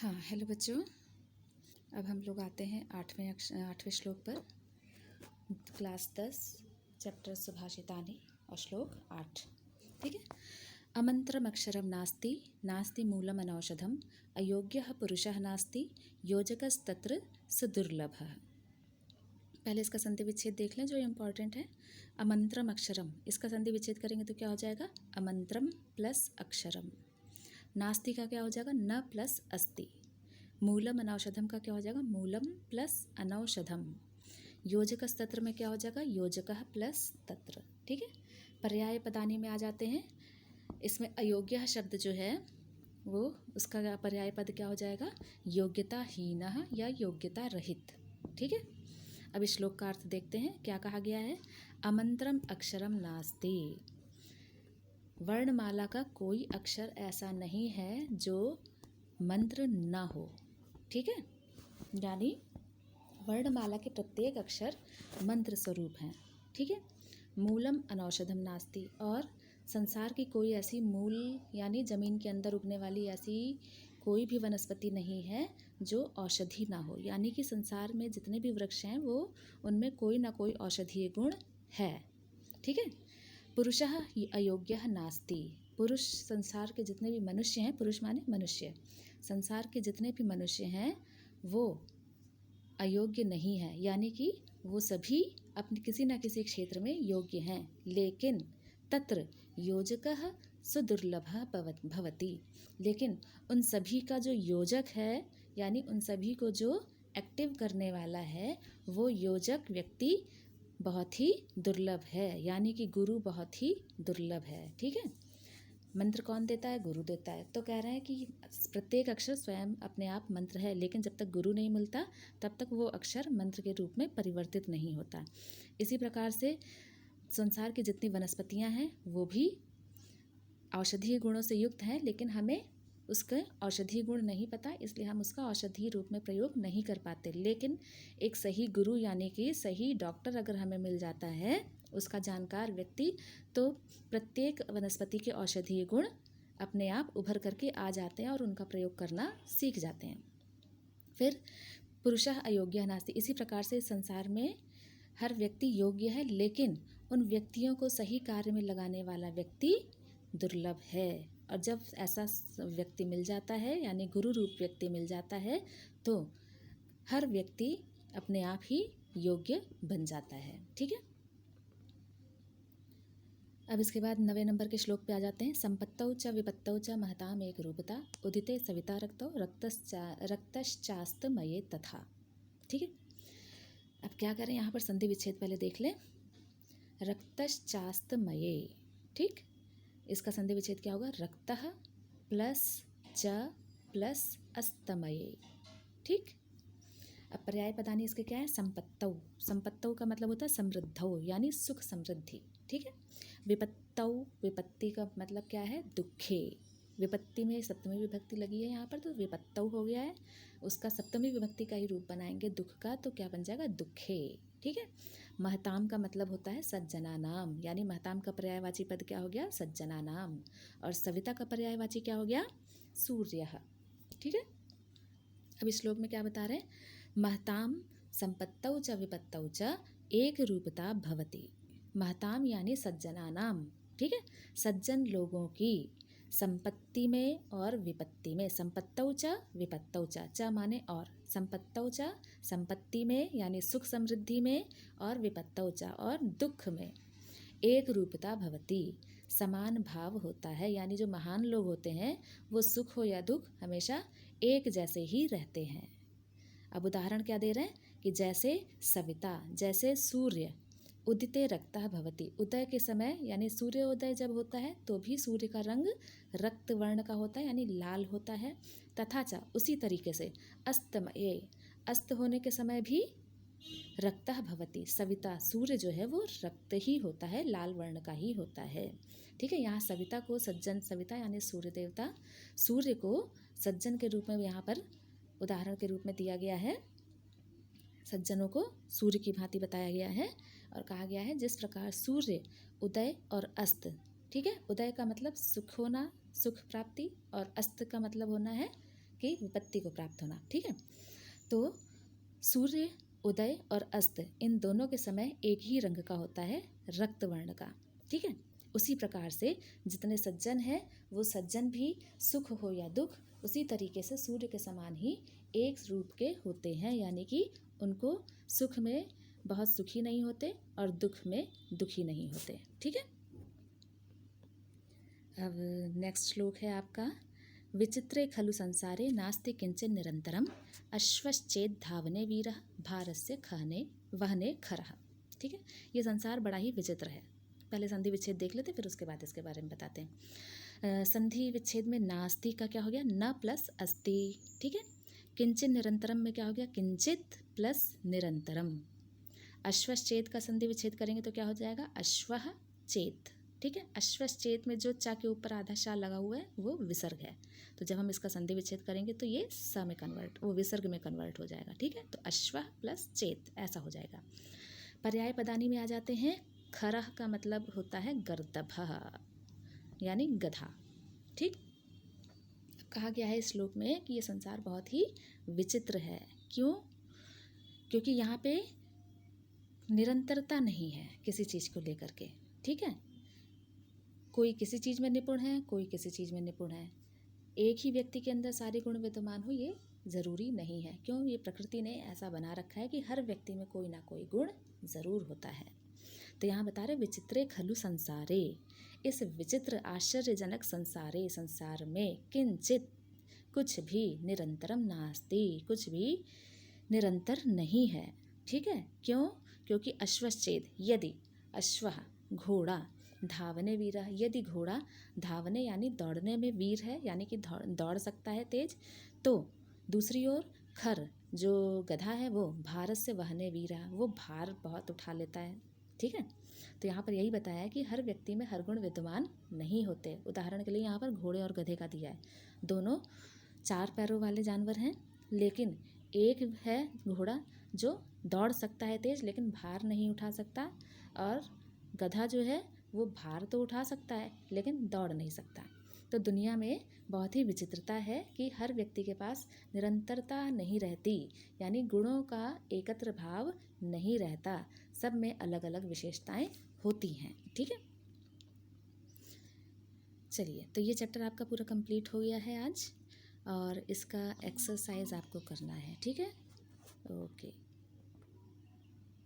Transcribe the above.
हाँ, हेलो बच्चों। अब हम लोग आते हैं आठवें श्लोक पर। क्लास 10 चैप्टर सुभाषितानि और श्लोक 8। ठीक है। अमंत्रम अक्षरम नास्ति नास्ति मूलम अनौषधम अयोग्यः पुरुषः नास्ति योजकस्तत्र सुदुर्लभः। पहले इसका संधि विच्छेद देख लें जो इम्पॉर्टेंट है। अमंत्रम अक्षरम, इसका संधि विच्छेद करेंगे तो क्या हो जाएगा? अमंत्रम प्लस अक्षरम। नास्ति का क्या हो जाएगा? न प्लस अस्ति। मूलम अनौषधम का क्या हो जाएगा? मूलम प्लस अनौषधम। योजक तत्र में क्या हो जाएगा? योजकः प्लस तत्र। ठीक है। पर्याय पदानी में आ जाते हैं। इसमें अयोग्य शब्द जो है वो उसका पर्याय पद क्या हो जाएगा? योग्यताहीनः या योग्यता रहित। ठीक है। अब इस श्लोक का अर्थ देखते हैं। क्या कहा गया है? अमंत्रम अक्षरम नास्ति। वर्णमाला का कोई अक्षर ऐसा नहीं है जो मंत्र न हो। ठीक है। यानी वर्णमाला के प्रत्येक अक्षर मंत्र स्वरूप हैं। ठीक है। मूलम अनौषधम नास्ति, और संसार की कोई ऐसी मूल यानी जमीन के अंदर उगने वाली ऐसी कोई भी वनस्पति नहीं है जो औषधि ना हो। यानी कि संसार में जितने भी वृक्ष हैं वो उनमें कोई ना कोई औषधीय गुण है। ठीक है। पुरुषः अयोग्यः नास्ति। पुरुष, संसार के जितने भी मनुष्य हैं, पुरुष माने मनुष्य, संसार के जितने भी मनुष्य हैं वो अयोग्य नहीं है। यानी कि वो सभी अपने किसी न किसी क्षेत्र में योग्य हैं, लेकिन तत्र योजकः सुदुर्लभः भवति। लेकिन उन सभी का जो योजक है, यानी उन सभी को जो एक्टिव करने वाला है, वो योजक व्यक्ति बहुत ही दुर्लभ है। यानी कि गुरु बहुत ही दुर्लभ है। ठीक है। मंत्र कौन देता है? गुरु देता है। तो कह रहे हैं कि प्रत्येक अक्षर स्वयं अपने आप मंत्र है, लेकिन जब तक गुरु नहीं मिलता तब तक वो अक्षर मंत्र के रूप में परिवर्तित नहीं होता। इसी प्रकार से संसार की जितनी वनस्पतियां हैं वो भी औषधीय गुणों से युक्त हैं, लेकिन हमें उसके औषधीय गुण नहीं पता, इसलिए हम उसका औषधीय रूप में प्रयोग नहीं कर पाते। लेकिन एक सही गुरु यानी कि सही डॉक्टर अगर हमें मिल जाता है, उसका जानकार व्यक्ति, तो प्रत्येक वनस्पति के औषधीय गुण अपने आप उभर करके आ जाते हैं और उनका प्रयोग करना सीख जाते हैं। फिर पुरुषः अयोग्यः नास्ति। इसी प्रकार से संसार में हर व्यक्ति योग्य है, लेकिन उन व्यक्तियों को सही कार्य में लगाने वाला व्यक्ति दुर्लभ है। और जब ऐसा व्यक्ति मिल जाता है, यानी गुरु रूप व्यक्ति मिल जाता है, तो हर व्यक्ति अपने आप ही योग्य बन जाता है। ठीक है। अब इसके बाद 9वें नंबर के श्लोक पे आ जाते हैं। संपत्तौ च विपत्तौ च महताम एक रूपता उदिते सविता रक्तौ रक्तश्चास्तमये तथा। ठीक है। अब क्या करें, यहाँ पर संधि विच्छेद पहले देख लें। रक्तश्चास्तमये। ठीक। इसका संधि विच्छेद क्या होगा? रक्तः प्लस च प्लस अस्तमये। ठीक। अब पर्याय पदानी इसके क्या है? संपत्तौ। संपत्तौ का मतलब होता है समृद्धौ, यानी सुख समृद्धि। ठीक है। विपत्तौ, विपत्ति का मतलब क्या है? दुखे। विपत्ति में सप्तमी विभक्ति लगी है यहाँ पर, तो विपत्तौ हो गया है। उसका सप्तमी विभक्ति का ही रूप बनाएंगे दुख का, तो क्या बन जाएगा? दुखे। ठीक है। महताम का मतलब होता है सज्जनानाम, यानी महताम का पर्यायवाची पद क्या हो गया? सज्जनानाम। और सविता का पर्यायवाची क्या हो गया? सूर्यः। ठीक है। अब इस श्लोक में क्या बता रहे हैं? महताम संपत्तौ च विपत्तौ च एक रूपता भवति। महताम यानी सज्जनानाम। ठीक है। सज्जन लोगों की संपत्ति में और विपत्ति में, संपत्तौ च विपत्तौ च माने और, संपत्तौ च संपत्ति में यानी सुख समृद्धि में, और विपत्तौ च और दुख में, एक रूपता भवति, समान भाव होता है। यानी जो महान लोग होते हैं वो सुख हो या दुख हमेशा एक जैसे ही रहते हैं। अब उदाहरण क्या दे रहे हैं कि जैसे सविता, जैसे सूर्य, उदिते रक्तः भवति। उदय के समय यानी सूर्योदय जब होता है तो भी सूर्य का रंग रक्त वर्ण का होता है, यानी लाल होता है। तथा च उसी तरीके से अस्तमये, अस्त होने के समय भी रक्तः भवति। सविता, सूर्य जो है वो रक्त ही होता है, लाल वर्ण का ही होता है। ठीक है। यहाँ सविता को सज्जन, सविता यानी सूर्य देवता, सूर्य को सज्जन के रूप में यहाँ पर उदाहरण के रूप में दिया गया है। सज्जनों को सूर्य की भांति बताया गया है और कहा गया है जिस प्रकार सूर्य उदय और अस्त, ठीक है, उदय का मतलब सुख होना, सुख प्राप्ति, और अस्त का मतलब होना है की विपत्ति को प्राप्त होना। ठीक है, तो सूर्य उदय और अस्त इन दोनों के समय एक ही रंग का होता है, रक्त वर्ण का। ठीक है, उसी प्रकार से जितने सज्जन हैं वो सज्जन भी सुख हो या दुख उसी तरीके से सूर्य के समान ही एक रूप के होते हैं, यानी कि उनको सुख में बहुत सुखी नहीं होते और दुख में दुखी नहीं होते। ठीक है, अब नेक्स्ट श्लोक है आपका, विचित्रे खलु संसारे नास्ति किंचिन निरंतरम अश्वश्चेद धावने वीरः भारस्य खहने वहने खरः। ठीक है, ये संसार बड़ा ही विचित्र है। पहले संधि विच्छेद देख लेते, फिर उसके बाद इसके बारे में बताते हैं। संधि विच्छेद में नास्ति का क्या हो गया, न प्लस अस्ति। ठीक है, किंचिन निरंतरम में क्या हो गया, किंचित प्लस निरंतरम। अश्वश्चेद का संधि विच्छेद करेंगे तो क्या हो जाएगा, अश्वः चेत। ठीक है, अश्वश्चेत में जो चा के ऊपर आधा शा लगा हुआ है वो विसर्ग है, तो जब हम इसका संधि विच्छेद करेंगे तो ये स में कन्वर्ट, वो विसर्ग में कन्वर्ट हो जाएगा। ठीक है, तो अश्व प्लस चेत ऐसा हो जाएगा। पर्याय पदानी में आ जाते हैं, खरह का मतलब होता है गर्दभः यानी गधा। ठीक, कहा गया है इस श्लोक में कि ये संसार बहुत ही विचित्र है। क्यों, क्योंकि यहाँ पे निरंतरता नहीं है किसी चीज़ को लेकर के। ठीक है, कोई किसी चीज़ में निपुण है, कोई किसी चीज़ में निपुण है। एक ही व्यक्ति के अंदर सारे गुण विद्यमान हो ये ज़रूरी नहीं है। क्यों, ये प्रकृति ने ऐसा बना रखा है कि हर व्यक्ति में कोई ना कोई गुण ज़रूर होता है। तो यहाँ बता रहे विचित्रे खलु संसारे, इस विचित्र आश्चर्यजनक संसारे, संसार में किंचित कुछ भी, निरंतरम नास्ति कुछ भी निरंतर नहीं है। ठीक है, क्यों, क्योंकि अश्वश्चेद यदि, अश्व घोड़ा, धावने वीरा यदि घोड़ा धावने यानी दौड़ने में वीर है, यानी कि दौड़ सकता है तेज, तो दूसरी ओर खर जो गधा है वो भारत से वहने वीरा, वो भार बहुत उठा लेता है। ठीक है, तो यहाँ पर यही बताया है कि हर व्यक्ति में हर गुण विद्यमान नहीं होते। उदाहरण के लिए यहाँ पर घोड़े और गधे का दिया है, दोनों 4 पैरों वाले जानवर हैं, लेकिन एक है घोड़ा जो दौड़ सकता है तेज लेकिन भार नहीं उठा सकता, और गधा जो है वो भार तो उठा सकता है लेकिन दौड़ नहीं सकता। तो दुनिया में बहुत ही विचित्रता है कि हर व्यक्ति के पास निरंतरता नहीं रहती, यानी गुणों का एकत्र भाव नहीं रहता, सब में अलग अलग विशेषताएं होती हैं। ठीक है, चलिए, तो ये चैप्टर आपका पूरा कंप्लीट हो गया है आज, और इसका एक्सरसाइज आपको करना है। ठीक है, ओके।